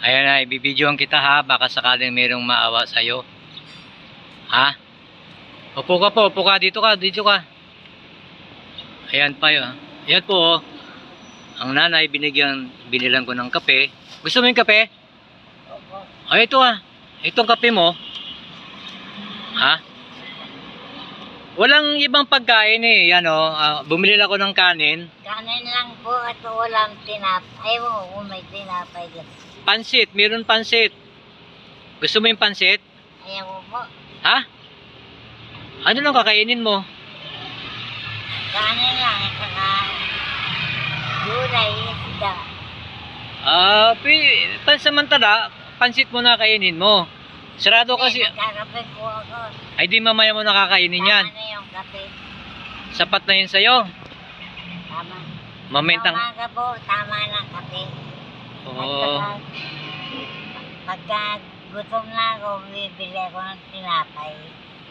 Ayan na, ibibidyohan kita ha, baka sakaling merong maawa sa'yo. Ha? Upo ka po, upo ka, dito ka, dito ka. Ayan pa yun. Ayan po, oh. Ang nanay, binilan ko ng kape. Gusto mo yung kape? Opo. Ay, ito ha. Itong kape mo. Ha? Walang ibang pagkain eh. Yan oh, bumili ako ng kanin. Kanin lang po at walang tinapay. Ayaw mo kung may tinapay dyan. Pansit, meron pansit. Gusto mo yung pansit? Ayaw mo po. Ha? Ano lang kakainin mo? Kanin lang at saka gulay, isda. Pansamantala, pansit mo na kainin mo. Sarado kasi. Nagkakape po ako. Ay di mamaya mo nakakainin yan. Tama na yung kape. Sapat na yun sa'yo. Tama. Mamentang. Sa umaga po, tama na kape. At Oo. saka, pagka gutom na ako, bibili ako ng tinapay.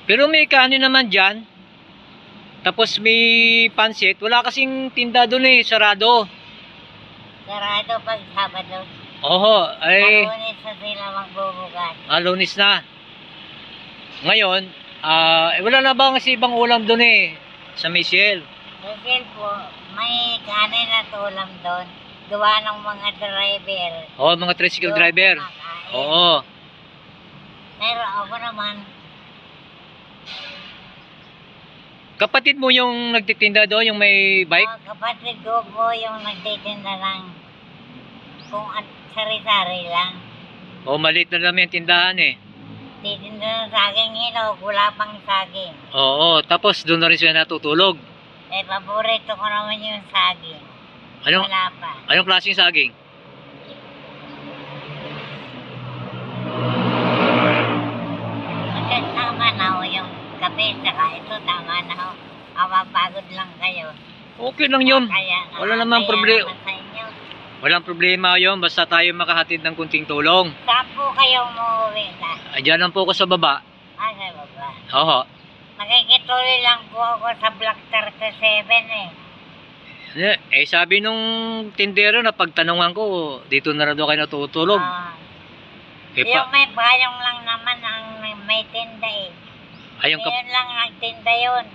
Pero may kanin naman dyan. Tapos may pansit. Wala kasing tinda doon eh. Sarado. Sarado pag Sabado. Oho. Ay. Kalunis na sila magbubukas. Lunis na. Ngayon, wala na ba kasi ibang ulam doon eh. Sa Michelle. Kasi po, may kanin at ulam doon. Gawa ng mga driver. Oo, mga tricycle Doon driver. kumakain. Oo. Pero ako naman, Kapatid mo yung nagtitinda doon, yung may bike? kapatid ko po yung nagtitinda ng kung sari-sari lang. Oo, maliit na naman yung tindahan eh. Titinda ng saging hinog, wala pang saging. Oo, tapos doon na rin sila natutulog. Eh, paborito ko naman yung saging. Anong, Wala pa. anong klaseng saging? Tama na ho yung kape, saka ito tama na ho. Mapapagod lang kayo. Okay lang yun. Kaya, Wala namang problema. naman sa inyo. Walang problema yun, basta tayo makahatid ng kunting tulong. Saan po kayo umuwi na? Diyan lang po ako sa baba. Sa baba. Oo. Nakikituloy lang po ako sa Block 37 eh. Sabi nung tindero na pagtanungan ko, dito na rin daw kayo natutulog. Ah, Eh, yung may bayong lang naman ang may tinda eh. ayong Ngayon lang nagtinda yun.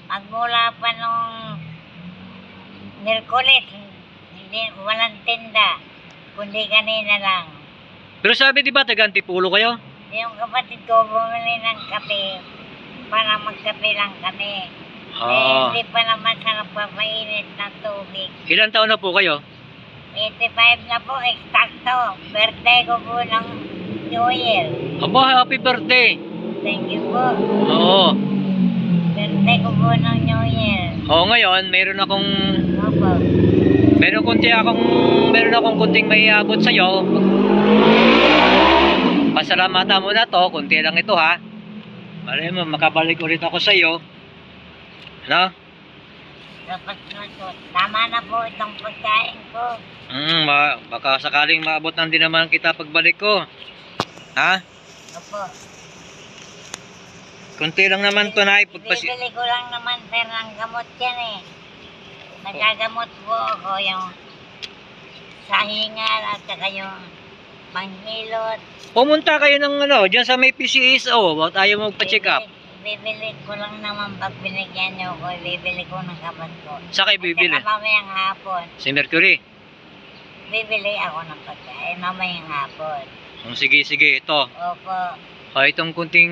Magmula pa nung Miyerkules, hindi, walang tinda. Kundi kanina lang. pero sabi di ba taga Antipolo kayo? Yung kapatid ko bumili ng kape para magkape lang kami. Eh, hindi pa naman siya nagpapainit ng tubig. Ilan taon na po kayo? 85 na po, eksakto. Birthday ko po ng New Year. Aba, happy birthday! Thank you po. Oo. Birthday ko po ng New Year. Oo, ngayon, meron Opo. akong kunting may abot sa'yo. Pasalamatan mo na to, kunti lang ito ha. Malay mo, makabalik ulit ako sa'yo. Ano? Dapat na to. Tama na po itong pagkain ko. Baka sakaling maabot ng din naman kita pagbalik ko. Ha? Opo. Kunti lang naman to na Bibili ko lang naman sir ng gamot yan eh. Nagagamot po ako yung sa hingal at saka yung panghilot. Pumunta kayo ng dyan sa may PCSO. Bakit ayaw magpa-check up? Bibili ko lang naman pag binigyan niyo ko. Bibili ko ng gamot ko. Sa kayo bibili? At saka mamayang hapon. Si Mercury. Bibili ako ng pagkain mamayang hapon. Sige, ito. Opo. Itong kunting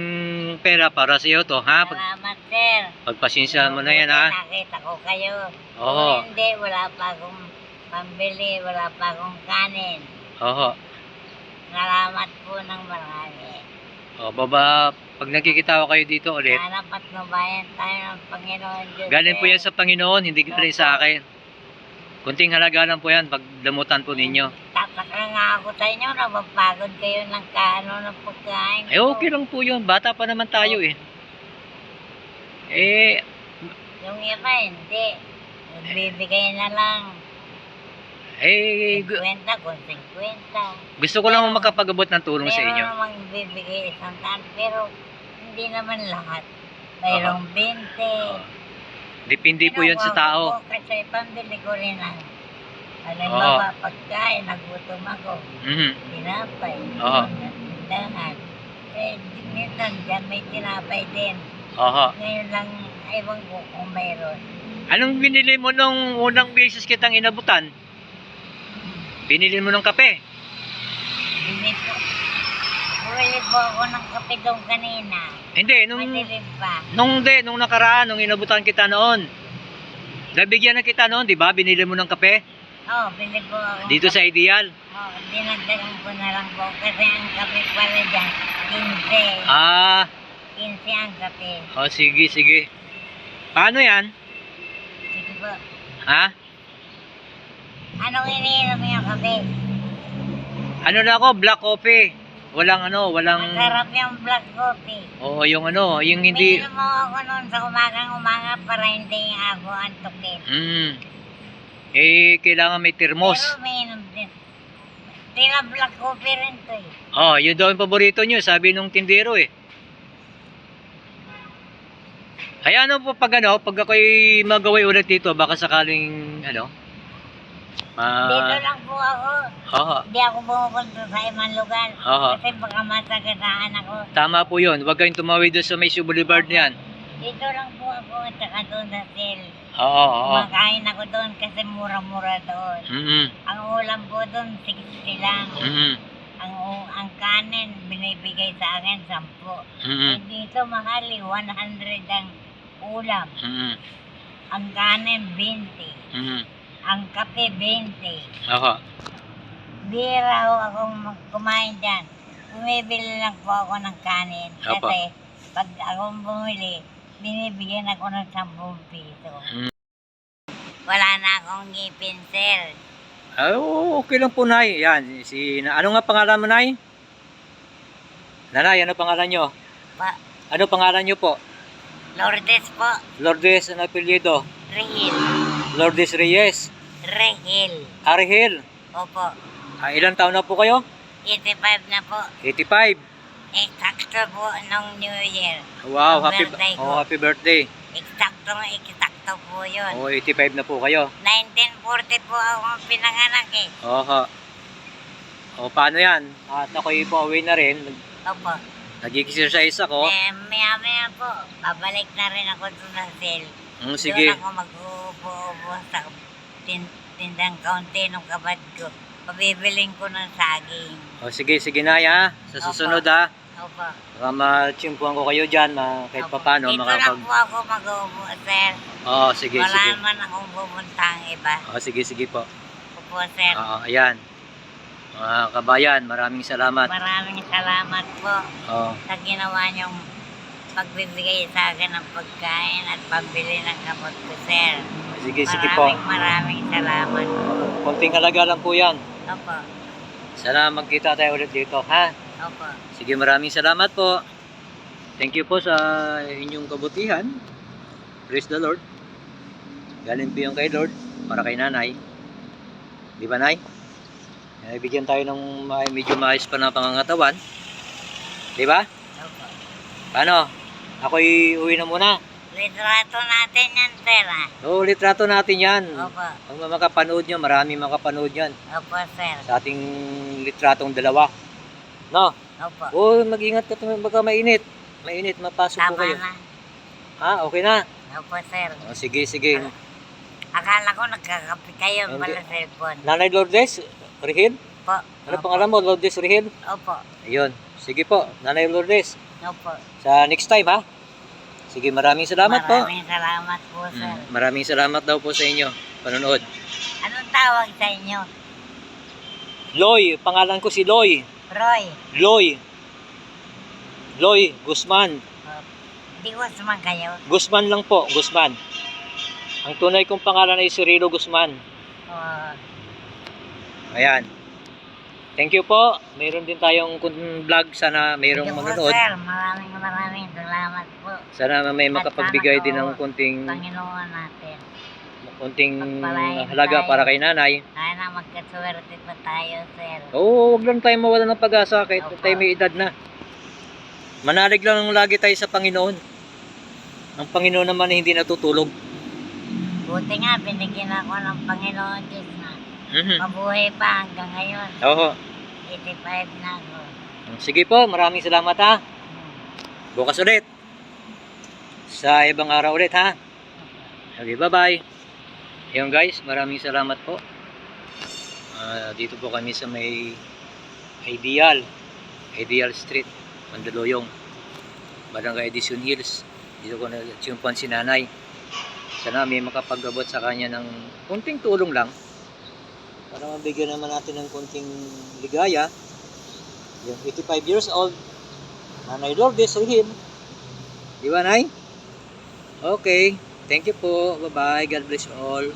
pera para sa iyo to, ha? Salamat sir. Pagpasensyahan mo na yan, ha? Nakita ko kayo. Oo. Kung hindi, wala pa akong pambili, wala pa akong kanin. Oo. Salamat po ng marami. Pag nagkikita ko kayo dito ulit, Sana patnubayan tayo ng Panginoon Diyos. galing po yan sa Panginoon, hindi galing sa akin. Kunting halaga lang po yan, pagdamutan po ninyo. Tataka nga ako sa inyo na mapagod kayo ng kaano ng pagkain. Ay, okay lang po yun. Bata pa naman tayo eh. Yung iba hindi. Nagbibigay na lang. 50 kung 50. Gusto ko lang makapag-abot ng tulong sa inyo. Meron namang bibigay isang taan, pero hindi naman lahat. Mayroong 20. Depende po yun sa tao. Kasi pambili ko rin ang Halimbawa, pagkain, nagutom ako. Mhm. Tinapay. Oo. Tindahan. Eh, minsan dyan may tinapay din. Oo. Ngayon lang, ewan ko kung mayroon. Anong binili mo nung unang beses kitang inabutan? Binili mo ng kape? Bumili po ako ng kape doon kanina. Hindi, Madilim pa. nung nakaraan, nung inabutan kita noon. Nabigyan na kita noon, di ba? Binili mo ng kape? Oo, bili po ako. Dito sa Ideal. Oo, dinagdagan ko na lang po. Kasi ang kape pala dyan, 15. Ah, 15 ang kape. sige, sige. Paano yan? Sige po. Ha? Anong iniinom yung kape? Ano na ako? Black coffee. Walang walang... Masarap yung black coffee. Oo, yung yung hindi... Iniinom mo ako noon sa umaga para hindi ako antukin. Kailangan may termos. Pero may inom din. Tila black coffee rin to eh. Oh, yun daw yung paborito nyo, sabi nung tindero eh. Ay po pag ako'y magaway ulit dito, baka sakaling Dito lang po ako. Oo. Hindi ako pumupunta sa ibang lugar. Oo. Kasi baka masagasaan ako. Tama po yun, huwag kayong tumawid doon sa May Boulevard niyan. Dito lang po ako at saka doon sa Sil. Oo. Kumakain ako doon kasi mura-mura doon. Ang ulam po doon, 60 lang. Ang kanin, binibigay sa akin, 10. Eh, dito mahal 100 ang ulam. Ang kanin, 20. Ang kape, 20. Oo. Bira ho akong kumain dyan. Bumibili lang po ako ng kanin. Opo. Kasi pag akong bumili, binibigyan ako ng 10 piso. Wala na akong ngipin, sir. Okay lang po, Nay. Yan, ano nga pangalan mo, Nay? Nanay, ano pangalan nyo? Ano pangalan nyo po? Lourdes po. Lourdes, ano apelyido? Rehil. Lourdes Reyes. Rehil. Arhel. Opo. Ilang taon na po kayo? 85 na po. 85. Eksakto po nung New Year. Wow, Ang birthday ko. happy birthday. Eksakto po yun. 85 na po kayo. 1940 po ako pinanganak eh. Paano yan? At ako'y pauwi na rin. Opo. Nag-exercise ako. Maya po, babalik na rin ako doon sa sale. Sige. Doon ako mag-uupo-upo sa tindang kaunti ng kabad ko. Pabibiling ko ng saging. Sige, Nay, ha? Sa susunod, ha? Opo. Baka ma-chimpuan ko kayo dyan, kahit pa paano. Dito lang po ako mag-uupo, sir. Sige. Wala naman akong pupuntang iba. Sige po. Opo, sir. Ayan. Mga kabayan, maraming salamat. Maraming salamat po sa ginawa niyong pagbibigay sa akin ng pagkain at pambili ng gamot ko, sir. Sige po. Maraming salamat po. Konting halaga lang po yan. Opo. Sana magkita tayo ulit dito, ha? Opo. Sige, maraming salamat po. Thank you po sa inyong kabutihan. Praise the Lord. Galing po yung kay Lord para kay Nanay. Di ba, Nay? Bigyan tayo ng medyo maayos pa na pangangatawan. Di ba? Opo. Paano? Ako'y uwi na muna. Litrato natin yan, sir, ha? Litrato natin yan. Opo. Kung makapanood nyo, marami makapanood yan. Opo, sir. Sa ating litratong dalawa. No? Opo. Mag-ingat ka, baka mainit. Mainit, mapasok po Tama kayo. na. Okay na. Opo, sir. Sige. Akala ko nagkakape kayo pala cellphone. Nanay Lourdes Rehil? Po. Ano pangalan mo? Lourdes Rehil? Opo. Ayun. Sige po, Nanay Lourdes. Opo. Sa next time, ha? Sige, maraming salamat po. Maraming salamat po, sir. Maraming salamat daw po sa inyo. Panonood. Anong tawag sa inyo? Loy, pangalan ko si Loy. Roy. Loy Guzman. Di ko suman kayo. Guzman lang po, Guzman. Ang tunay kong pangalan ay Cirilo Guzman. Ayan. Thank you po. Mayroon din tayong vlog. Sana mayroong Thank you po, manonood. sir. Maraming salamat po. Sana may makapagbigay din ng kunting Panginoon natin. kunting halaga para kay Nanay. Sana magkaswerte pa tayo, sir. Oo, huwag lang tayo mawala ng pag-asa kahit Opo. tayo may edad na. Manalig lang lagi tayo sa Panginoon. Ang Panginoon naman ay hindi natutulog. Buti nga, binigyan ako ng Panginoon Diyos na Mabuhay pa hanggang ngayon. Oo. 85 na ako. Sige po, maraming salamat ha. Bukas ulit. Sa ibang araw ulit ha. Okay, bye-bye. Ayun guys, maraming salamat po. Dito po kami sa may Ideal Street, Mandaluyong, Barangay Edison Hills. Dito ko na-tiyumpan si nanay. Sana may makapag-abot sa kanya ng konting tulong lang para mabigyan naman natin ng konting ligaya. Yung 85 years old, Nanay Lourdes Rehim. Di ba, Nay? Okay. Thank you po. Bye-bye. God bless all.